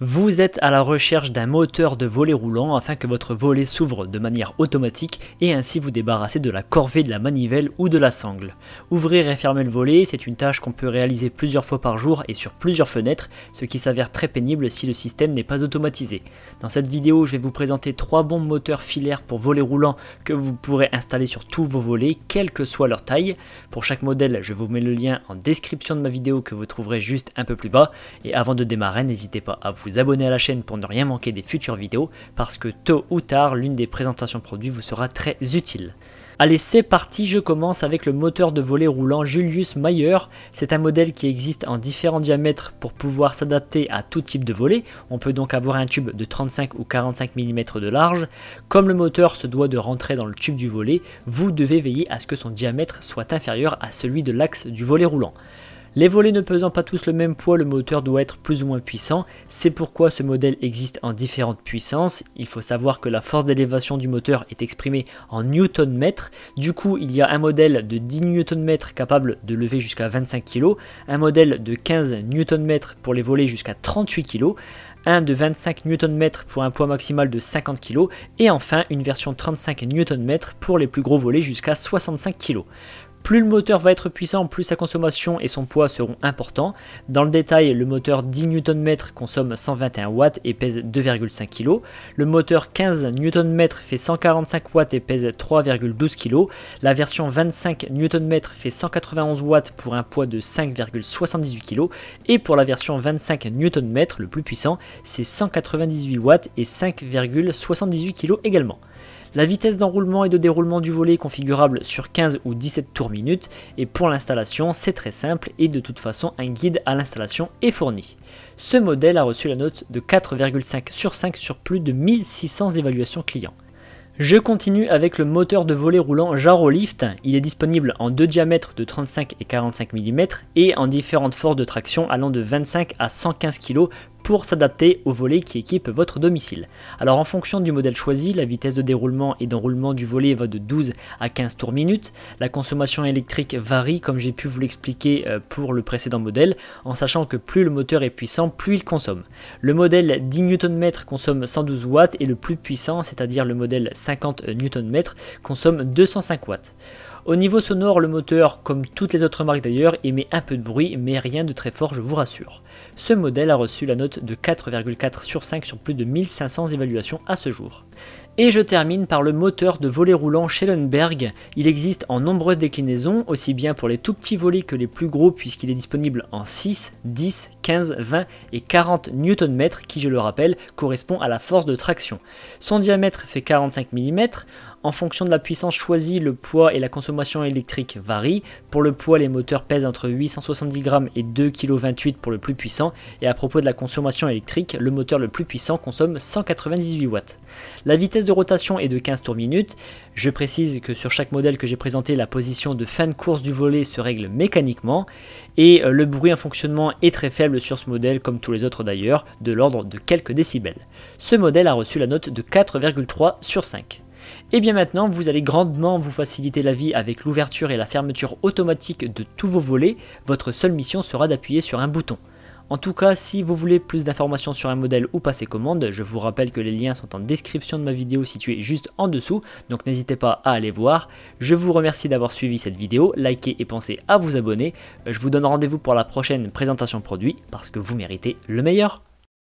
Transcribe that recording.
Vous êtes à la recherche d'un moteur de volet roulant afin que votre volet s'ouvre de manière automatique et ainsi vous débarrasser de la corvée de la manivelle ou de la sangle. Ouvrir et fermer le volet, c'est une tâche qu'on peut réaliser plusieurs fois par jour et sur plusieurs fenêtres, ce qui s'avère très pénible si le système n'est pas automatisé. Dans cette vidéo, je vais vous présenter 3 bons moteurs filaires pour volet roulant que vous pourrez installer sur tous vos volets, quelle que soit leur taille. Pour chaque modèle, je vous mets le lien en description de ma vidéo que vous trouverez juste un peu plus bas. Et avant de démarrer, n'hésitez pas à vous abonner à la chaîne pour ne rien manquer des futures vidéos, parce que tôt ou tard, l'une des présentations produits vous sera très utile. Allez, c'est parti, je commence avec le moteur de volet roulant Julius Mayer. C'est un modèle qui existe en différents diamètres pour pouvoir s'adapter à tout type de volet. On peut donc avoir un tube de 35 ou 45 mm de large. Comme le moteur se doit de rentrer dans le tube du volet, vous devez veiller à ce que son diamètre soit inférieur à celui de l'axe du volet roulant. Les volets ne pesant pas tous le même poids, le moteur doit être plus ou moins puissant. C'est pourquoi ce modèle existe en différentes puissances. Il faut savoir que la force d'élévation du moteur est exprimée en Nm. Du coup, il y a un modèle de 10 Nm capable de lever jusqu'à 25 kg, un modèle de 15 Nm pour les volets jusqu'à 38 kg, un de 25 Nm pour un poids maximal de 50 kg, et enfin une version 35 Nm pour les plus gros volets jusqu'à 65 kg. Plus le moteur va être puissant, plus sa consommation et son poids seront importants. Dans le détail, le moteur 10 Nm consomme 121 watts et pèse 2,5 kg. Le moteur 15 Nm fait 145 watts et pèse 3,12 kg. La version 25 Nm fait 191 watts pour un poids de 5,78 kg. Et pour la version 25 Nm, le plus puissant, c'est 198 watts et 5,78 kg également. La vitesse d'enroulement et de déroulement du volet est configurable sur 15 ou 17 tours minutes, et pour l'installation c'est très simple et de toute façon un guide à l'installation est fourni. Ce modèle a reçu la note de 4,5 sur 5 sur plus de 1600 évaluations clients. Je continue avec le moteur de volet roulant Jarolift. Il est disponible en deux diamètres de 35 et 45 mm et en différentes forces de traction allant de 25 à 115 kg pour s'adapter au volet qui équipe votre domicile. Alors en fonction du modèle choisi, la vitesse de déroulement et d'enroulement du volet va de 12 à 15 tours minutes. La consommation électrique varie comme j'ai pu vous l'expliquer pour le précédent modèle, en sachant que plus le moteur est puissant, plus il consomme. Le modèle 10 Nm consomme 112 watts et le plus puissant, c'est-à-dire le modèle 50 Nm, consomme 205 watts. Au niveau sonore, le moteur, comme toutes les autres marques d'ailleurs, émet un peu de bruit, mais rien de très fort, je vous rassure. Ce modèle a reçu la note de 4,4 sur 5 sur plus de 1500 évaluations à ce jour. Et je termine par le moteur de volet roulant Schellenberg. Il existe en nombreuses déclinaisons, aussi bien pour les tout petits volets que les plus gros, puisqu'il est disponible en 6, 10, 15, 20 et 40 Nm, qui je le rappelle, correspond à la force de traction. Son diamètre fait 45 mm. En fonction de la puissance choisie, le poids et la consommation électrique varient. Pour le poids, les moteurs pèsent entre 870 g et 2,28 kg pour le plus puissant. Et à propos de la consommation électrique, le moteur le plus puissant consomme 198 watts. La vitesse de rotation est de 15 tours minutes. Je précise que sur chaque modèle que j'ai présenté, la position de fin de course du volet se règle mécaniquement. Et le bruit en fonctionnement est très faible sur ce modèle, comme tous les autres d'ailleurs, de l'ordre de quelques décibels. Ce modèle a reçu la note de 4,3 sur 5. Et bien maintenant, vous allez grandement vous faciliter la vie avec l'ouverture et la fermeture automatique de tous vos volets. Votre seule mission sera d'appuyer sur un bouton. En tout cas, si vous voulez plus d'informations sur un modèle ou passer commande, je vous rappelle que les liens sont en description de ma vidéo située juste en dessous, donc n'hésitez pas à aller voir. Je vous remercie d'avoir suivi cette vidéo, likez et pensez à vous abonner. Je vous donne rendez-vous pour la prochaine présentation produit, parce que vous méritez le meilleur.